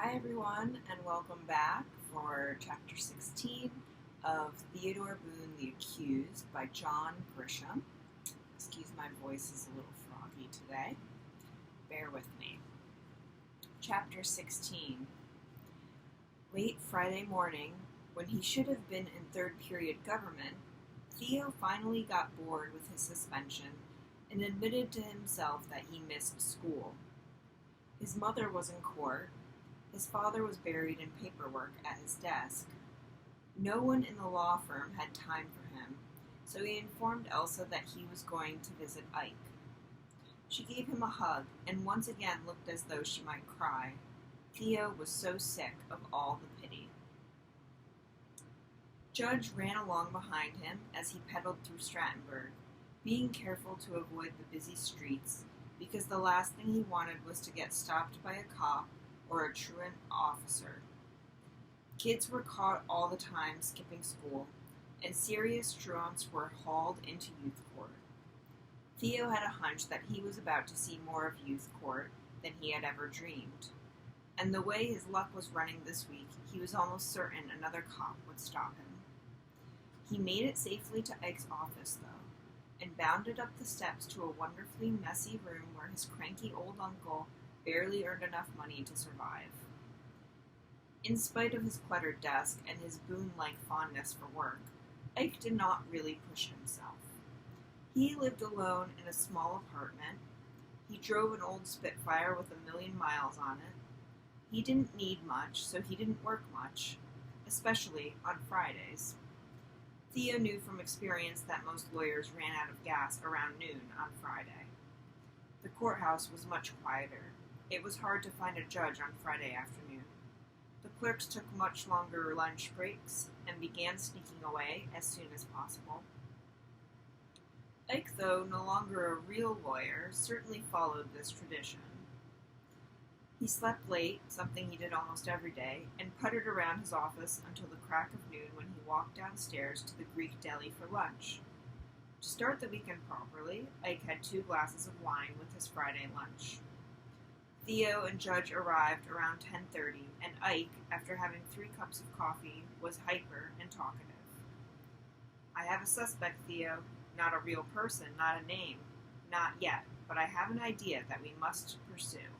Hi everyone, and welcome back for Chapter 16 of Theodore Boone the Accused by John Grisham. Excuse my voice is a little froggy today. Bear with me. Chapter 16. Late Friday morning, when he should have been in third period government, Theo finally got bored with his suspension and admitted to himself that he missed school. His mother was in court. His father was buried in paperwork at his desk. No one in the law firm had time for him, so he informed Elsa that he was going to visit Ike. She gave him a hug and once again looked as though she might cry. Theo was so sick of all the pity. Judge ran along behind him as he pedaled through Strattenburg, being careful to avoid the busy streets because the last thing he wanted was to get stopped by a cop or a truant officer. Kids were caught all the time skipping school, and serious truants were hauled into youth court. Theo had a hunch that he was about to see more of youth court than he had ever dreamed, and the way his luck was running this week, he was almost certain another cop would stop him. He made it safely to Ike's office, though, and bounded up the steps to a wonderfully messy room where his cranky old uncle barely earned enough money to survive. In spite of his cluttered desk and his Boone-like fondness for work, Ike did not really push himself. He lived alone in a small apartment. He drove an old Spitfire with 1,000,000 miles on it. He didn't need much, so he didn't work much, especially on Fridays. Theo knew from experience that most lawyers ran out of gas around noon on Friday. The courthouse was much quieter. It was hard to find a judge on Friday afternoon. The clerks took much longer lunch breaks and began sneaking away as soon as possible. Ike, though no longer a real lawyer, certainly followed this tradition. He slept late, something he did almost every day, and puttered around his office until the crack of noon when he walked downstairs to the Greek deli for lunch. To start the weekend properly, Ike had 2 glasses of wine with his Friday lunch. Theo and Judge arrived around 10:30, and Ike, after having 3 cups of coffee, was hyper and talkative. "I have a suspect, Theo. Not a real person, not a name. Not yet, but I have an idea that we must pursue.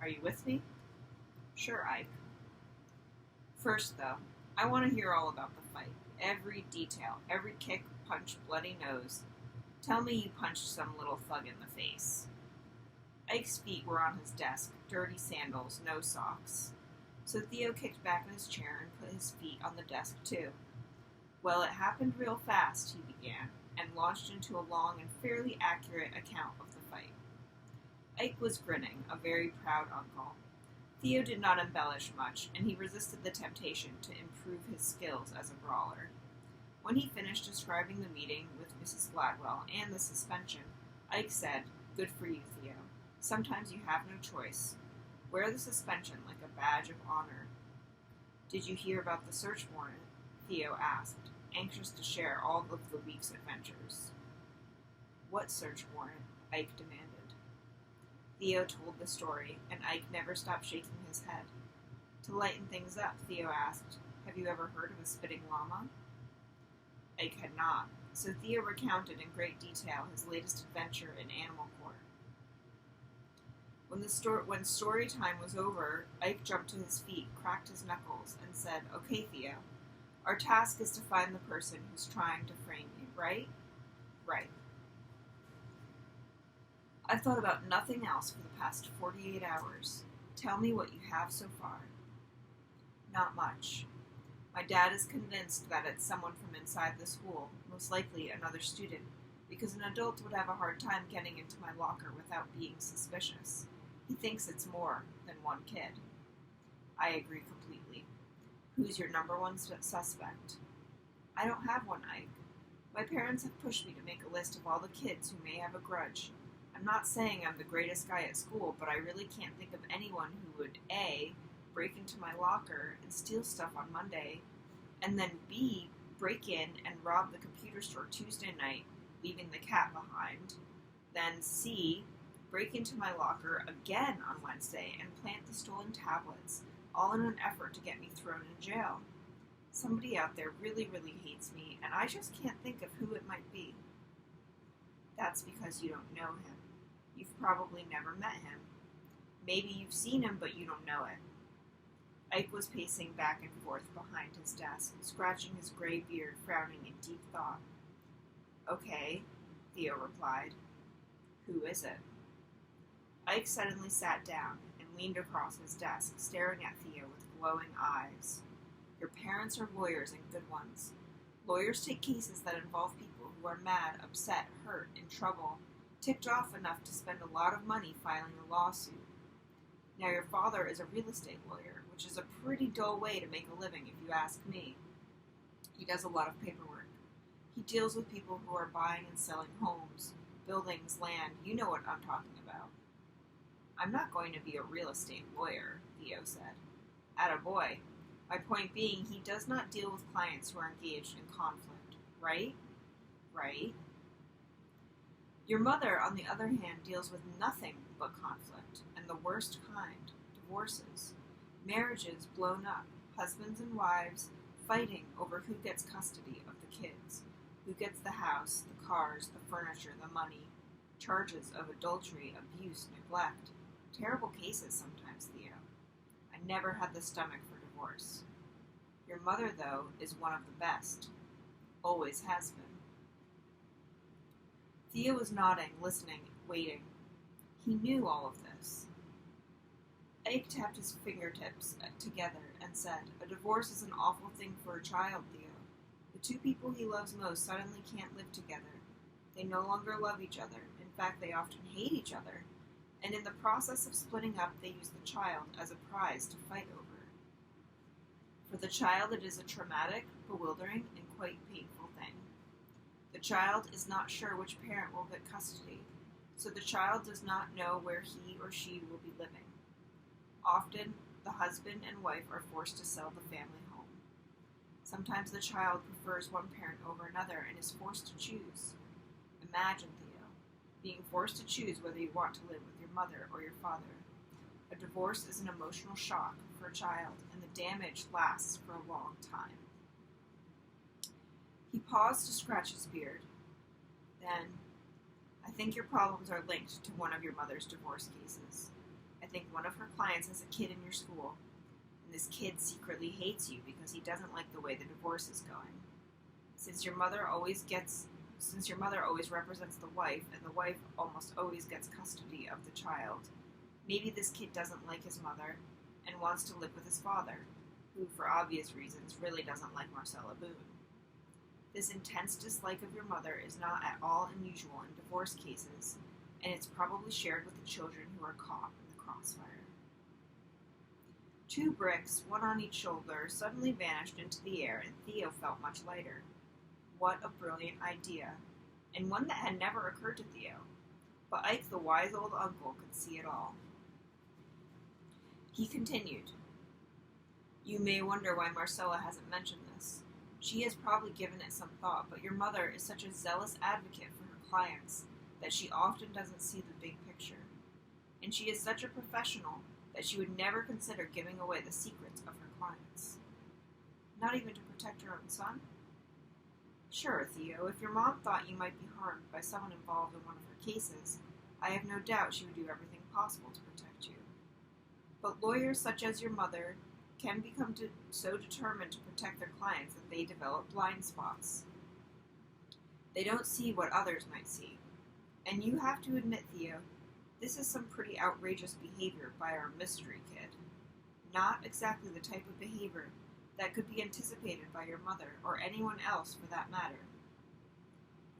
Are you with me?" "Sure, Ike." "First, though, I want to hear all about the fight. Every detail, every kick, punch, bloody nose. Tell me you punched some little thug in the face." Ike's feet were on his desk, dirty sandals, no socks. So Theo kicked back in his chair and put his feet on the desk too. "Well, it happened real fast," he began, and launched into a long and fairly accurate account of the fight. Ike was grinning, a very proud uncle. Theo did not embellish much, and he resisted the temptation to improve his skills as a brawler. When he finished describing the meeting with Mrs. Gladwell and the suspension, Ike said, "Good for you, Theo. Sometimes you have no choice. Wear the suspension like a badge of honor." "Did you hear about the search warrant?" Theo asked, anxious to share all of the week's adventures. "What search warrant?" Ike demanded. Theo told the story, and Ike never stopped shaking his head. To lighten things up, Theo asked, "Have you ever heard of a spitting llama?" Ike had not, so Theo recounted in great detail his latest adventure in animal court. When story time was over, Ike jumped to his feet, cracked his knuckles, and said, "Okay, Theo, our task is to find the person who's trying to frame you, right?" "Right." "I've thought about nothing else for the past 48 hours. Tell me what you have so far." "Not much. My dad is convinced that it's someone from inside the school, most likely another student, because an adult would have a hard time getting into my locker without being suspicious. He thinks it's more than one kid." "I agree completely. Who's your number one suspect?" "I don't have one, Ike. My parents have pushed me to make a list of all the kids who may have a grudge. I'm not saying I'm the greatest guy at school, but I really can't think of anyone who would A, break into my locker and steal stuff on Monday, and then B, break in and rob the computer store Tuesday night, leaving the cat behind, then C, break into my locker again on Wednesday and plant the stolen tablets, all in an effort to get me thrown in jail. Somebody out there really, really hates me, and I just can't think of who it might be. That's because you don't know him. You've probably never met him. Maybe you've seen him, but you don't know it. Ike was pacing back and forth behind his desk, scratching his gray beard, frowning in deep thought. Okay, Theo replied. Who is it? Ike suddenly sat down and leaned across his desk, staring at Theo with glowing eyes. Your parents are lawyers and good ones. Lawyers take cases that involve people who are mad, upset, hurt, in trouble, ticked off enough to spend a lot of money filing a lawsuit. Now your father is a real estate lawyer, which is a pretty dull way to make a living if you ask me. He does a lot of paperwork. He deals with people who are buying and selling homes, buildings, land. You know what I'm talking about. I'm not going to be a real estate lawyer, Theo said. Attaboy. My point being, he does not deal with clients who are engaged in conflict, right? Right. Your mother, on the other hand, deals with nothing but conflict, and the worst kind, divorces. Marriages blown up, husbands and wives fighting over who gets custody of the kids, who gets the house, the cars, the furniture, the money, charges of adultery, abuse, neglect. Terrible cases sometimes, Theo. I never had the stomach for divorce. Your mother, though, is one of the best. Always has been. Theo was nodding, listening, waiting. He knew all of this. Ike tapped his fingertips together and said, A divorce is an awful thing for a child, Theo. The two people he loves most suddenly can't live together. They no longer love each other. In fact, they often hate each other. And in the process of splitting up, they use the child as a prize to fight over. For the child, it is a traumatic, bewildering, and quite painful thing. The child is not sure which parent will get custody, so the child does not know where he or she will be living. Often, the husband and wife are forced to sell the family home. Sometimes the child prefers one parent over another and is forced to choose. Imagine, Theo, being forced to choose whether you want to live with your mother or your father. A divorce is an emotional shock for a child, and the damage lasts for a long time. He paused to scratch his beard. Then, I think your problems are linked to one of your mother's divorce cases. I think one of her clients has a kid in your school, and this kid secretly hates you because he doesn't like the way the divorce is going. Since your mother always represents the wife, and the wife almost always gets custody of the child, maybe this kid doesn't like his mother and wants to live with his father, who, for obvious reasons, really doesn't like Marcella Boone. This intense dislike of your mother is not at all unusual in divorce cases, and it's probably shared with the children who are caught in the crossfire. 2 bricks, one on each shoulder, suddenly vanished into the air, and Theo felt much lighter. What a brilliant idea, and one that had never occurred to Theo. But Ike, the wise old uncle, could see it all. He continued, You may wonder why Marcella hasn't mentioned this. She has probably given it some thought, but your mother is such a zealous advocate for her clients that she often doesn't see the big picture. And she is such a professional that she would never consider giving away the secrets of her clients. Not even to protect her own son? Sure, Theo, if your mom thought you might be harmed by someone involved in one of her cases, I have no doubt she would do everything possible to protect you. But lawyers such as your mother can become so determined to protect their clients that they develop blind spots. They don't see what others might see. And you have to admit, Theo, this is some pretty outrageous behavior by our mystery kid. Not exactly the type of behavior that could be anticipated by your mother, or anyone else for that matter.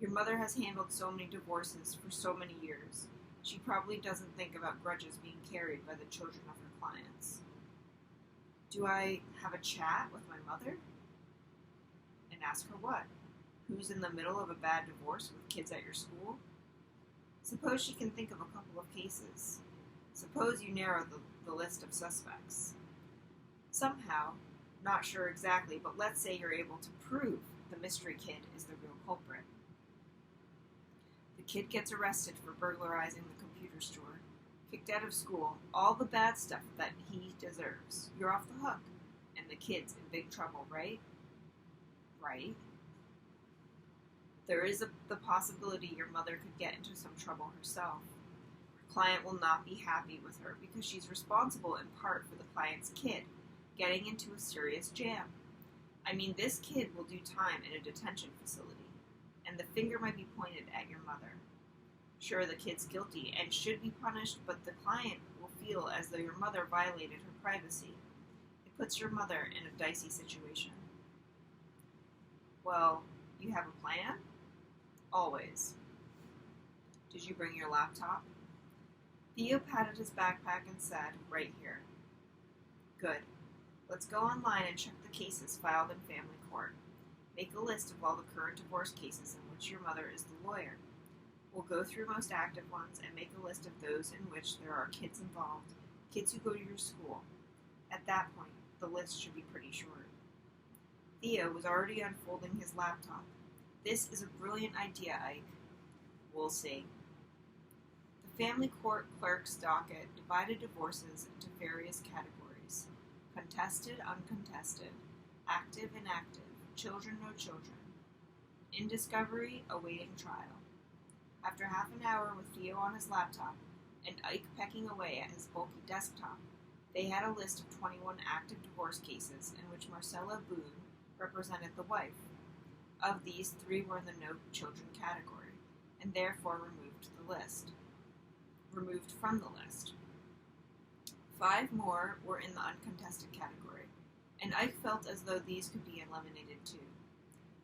Your mother has handled so many divorces for so many years, she probably doesn't think about grudges being carried by the children of her clients. Do I have a chat with my mother? And ask her what? Who's in the middle of a bad divorce with kids at your school? Suppose she can think of a couple of cases. Suppose you narrow the list of suspects. Somehow, not sure exactly, but let's say you're able to prove the mystery kid is the real culprit. The kid gets arrested for burglarizing the computer store, Kicked out of school, all the bad stuff that he deserves. You're off the hook. And the kid's in big trouble, right? Right. There is the possibility your mother could get into some trouble herself. Her client will not be happy with her because she's responsible in part for the client's kid getting into a serious jam. I mean, this kid will do time in a detention facility, and the finger might be pointed at your mother. Sure, the kid's guilty and should be punished, but the client will feel as though your mother violated her privacy. It puts your mother in a dicey situation. Well, you have a plan? Always. Did you bring your laptop? Theo patted his backpack and said, right here. Good. Let's go online and check the cases filed in family court. Make a list of all the current divorce cases in which your mother is the lawyer. We'll go through most active ones and make a list of those in which there are kids involved, kids who go to your school. At that point, the list should be pretty short. Theo was already unfolding his laptop. This is a brilliant idea, Ike. We'll see. The family court clerk's docket divided divorces into various categories: contested, uncontested, active, inactive, children, no children, in discovery, awaiting trial. After half an hour with Theo on his laptop and Ike pecking away at his bulky desktop, they had a list of 21 active divorce cases in which Marcella Boone represented the wife. Of these, 3 were in the no children category, and therefore removed from the list. 5 more were in the uncontested category, and Ike felt as though these could be eliminated too.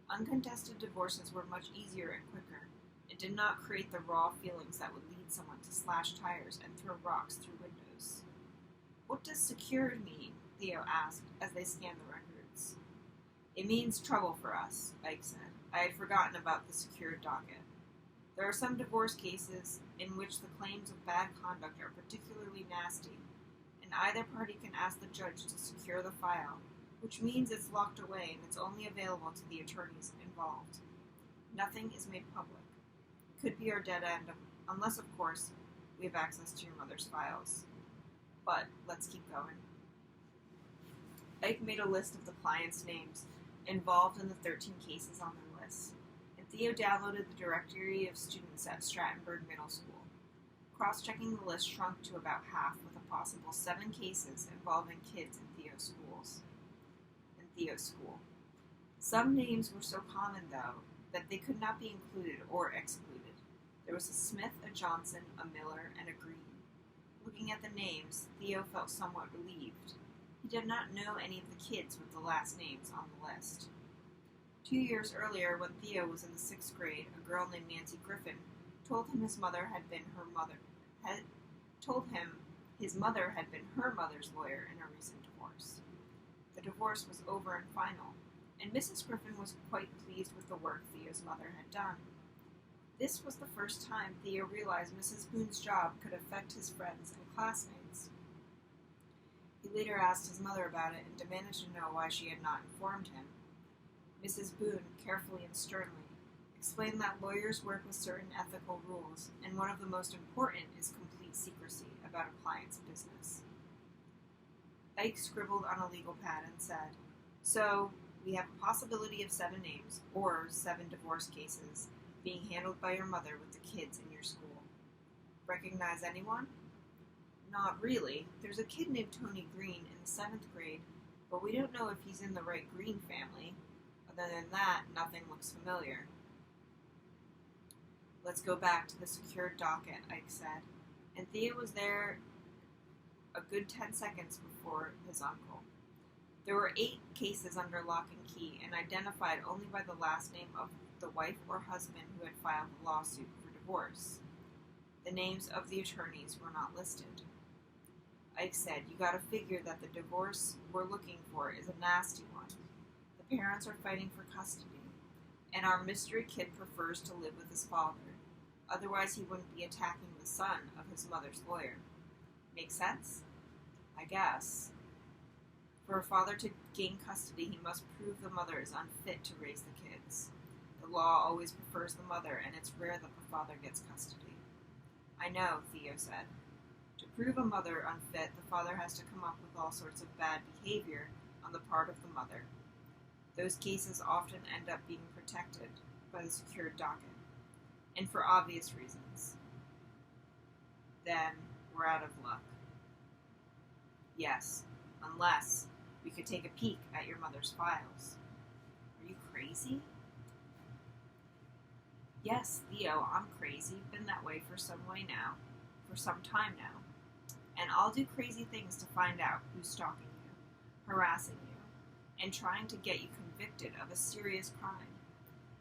Uncontested divorces were much easier and quicker. It did not create the raw feelings that would lead someone to slash tires and throw rocks through windows. What does secured mean? Theo asked as they scanned the records. It means trouble for us, Ike said. I had forgotten about the secured docket. There are some divorce cases in which the claims of bad conduct are particularly nasty, and either party can ask the judge to secure the file, which means it's locked away and it's only available to the attorneys involved. Nothing is made public. It could be our dead end, unless, of course, we have access to your mother's files. But let's keep going. Ike made a list of the clients' names involved in the 13 cases on their list, and Theo downloaded the directory of students at Strattenberg Middle School. Cross-checking the list shrunk to about half, with a possible 7 cases involving kids in Theo's school. Some names were so common, though, that they could not be included or excluded. There was a Smith, a Johnson, a Miller, and a Green. Looking at the names, Theo felt somewhat relieved. He did not know any of the kids with the last names on the list. 2 years earlier, when Theo was in the 6th grade, a girl named Nancy Griffin told him his mother had been her mother's lawyer in a recent divorce. The divorce was over and final, and Mrs. Griffin was quite pleased with the work Theo's mother had done. This was the first time Theo realized Mrs. Boone's job could affect his friends and classmates. He later asked his mother about it and demanded to know why she had not informed him. Mrs. Boone, carefully and sternly, explained that lawyers work with certain ethical rules, and one of the most important is complete secrecy about a client's business. Ike scribbled on a legal pad and said, "So, we have a possibility of 7 names, or 7 divorce cases, being handled by your mother with the kids in your school. Recognize anyone?" "Not really. There's a kid named Tony Green in the 7th grade, but we don't know if he's in the right Green family. Other than that, nothing looks familiar." "Let's go back to the secured docket," Ike said, and Theo was there a good 10 seconds before his uncle. There were 8 cases under lock and key, and identified only by the last name of the wife or husband who had filed the lawsuit for divorce. The names of the attorneys were not listed. Ike said, "You gotta figure that the divorce we're looking for is a nasty one. The parents are fighting for custody, and our mystery kid prefers to live with his father. Otherwise he wouldn't be attacking the son of his mother's lawyer. Make sense? I guess. For a father to gain custody, he must prove the mother is unfit to raise the kids. The law always prefers the mother, and it's rare that the father gets custody." "I know," Theo said. To prove a mother unfit, the father has to come up with all sorts of bad behavior on the part of the mother. Those cases often end up being protected by the secured docket, and for obvious reasons. Then we're out of luck. Yes, unless we could take a peek at your mother's files. Are you crazy? Yes, Theo, I'm crazy. Been that way for some time now. And I'll do crazy things to find out who's stalking you, harassing you, and trying to get you convicted of a serious crime.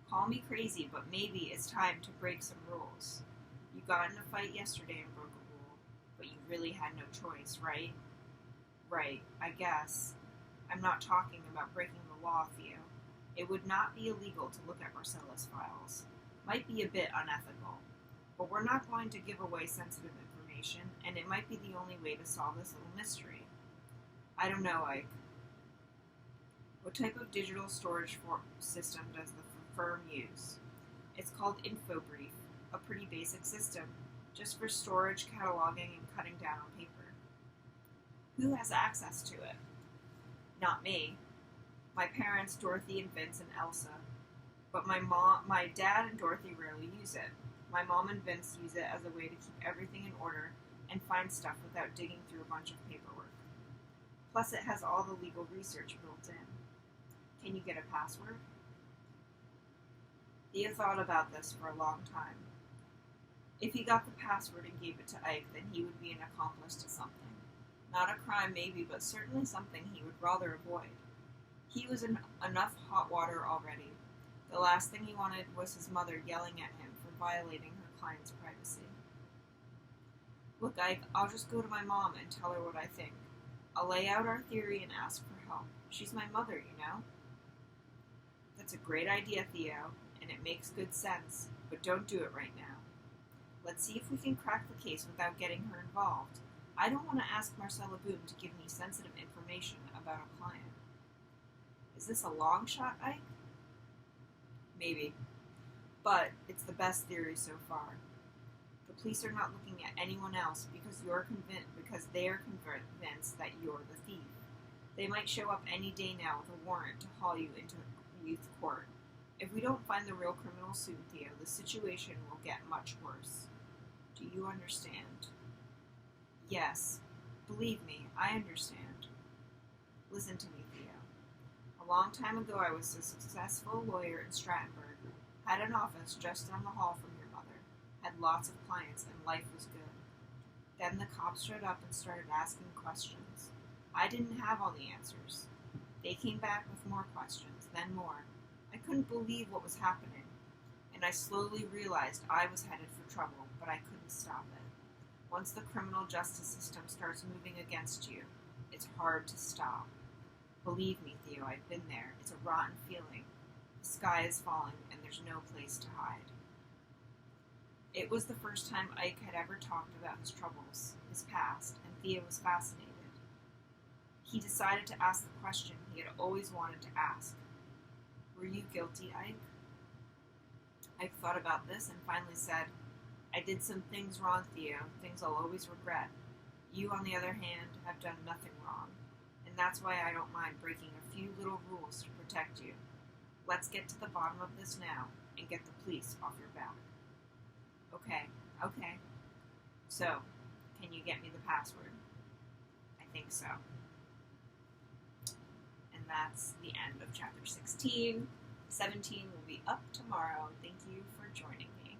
Call me crazy, but maybe it's time to break some rules. You got in a fight yesterday and broke a rule, but you really had no choice, right? Right, I guess. I'm not talking about breaking the law, Theo. It would not be illegal to look at Marcella's files. Might be a bit unethical, but we're not going to give away sensitive information, and it might be the only way to solve this little mystery. I don't know, Ike. What type of digital storage system does the firm use? It's called InfoBrief, a pretty basic system, just for storage, cataloging, and cutting down on paper. Who has access to it? Not me. My parents, Dorothy and Vince and Elsa. But my dad and Dorothy rarely use it. My mom and Vince use it as a way to keep everything in order and find stuff without digging through a bunch of paperwork. Plus it has all the legal research built in. Can you get a password? Theo thought about this for a long time. If he got the password and gave it to Ike, then he would be an accomplice to something. Not a crime maybe, but certainly something he would rather avoid. He was in enough hot water already. The last thing he wanted was his mother yelling at him for violating her client's privacy. Look, Ike, I'll just go to my mom and tell her what I think. I'll lay out our theory and ask for help. She's my mother, you know? That's a great idea, Theo, and it makes good sense, but don't do it right now. Let's see if we can crack the case without getting her involved. I don't want to ask Marcella Boone to give me sensitive information about a client. Is this a long shot, Ike? Maybe. But it's the best theory so far. The police are not looking at anyone else because they are convinced that you're the thief. They might show up any day now with a warrant to haul you into youth court. If we don't find the real criminal soon, Theo, the situation will get much worse. Do you understand? Yes. Believe me, I understand. Listen to me, Theo. A long time ago I was a successful lawyer in Strattonburg, had an office just down the hall from your mother, had lots of clients, and life was good. Then the cops showed up and started asking questions. I didn't have all the answers. They came back with more questions, then more. I couldn't believe what was happening, and I slowly realized I was headed for trouble, but I couldn't stop it. Once the criminal justice system starts moving against you, it's hard to stop. Believe me, Theo, I've been there. It's a rotten feeling. The sky is falling, and there's no place to hide. It was the first time Ike had ever talked about his troubles, his past, and Theo was fascinated. He decided to ask the question he had always wanted to ask. Were you guilty, Ike? Ike thought about this and finally said, I did some things wrong, Theo, things I'll always regret. You, on the other hand, have done nothing wrong, and that's why I don't mind breaking a few little rules to protect you. Let's get to the bottom of this now and get the police off your back. Okay. So, can you get me the password? I think so. And that's the end of chapter 16. 17 will be up tomorrow. Thank you for joining me.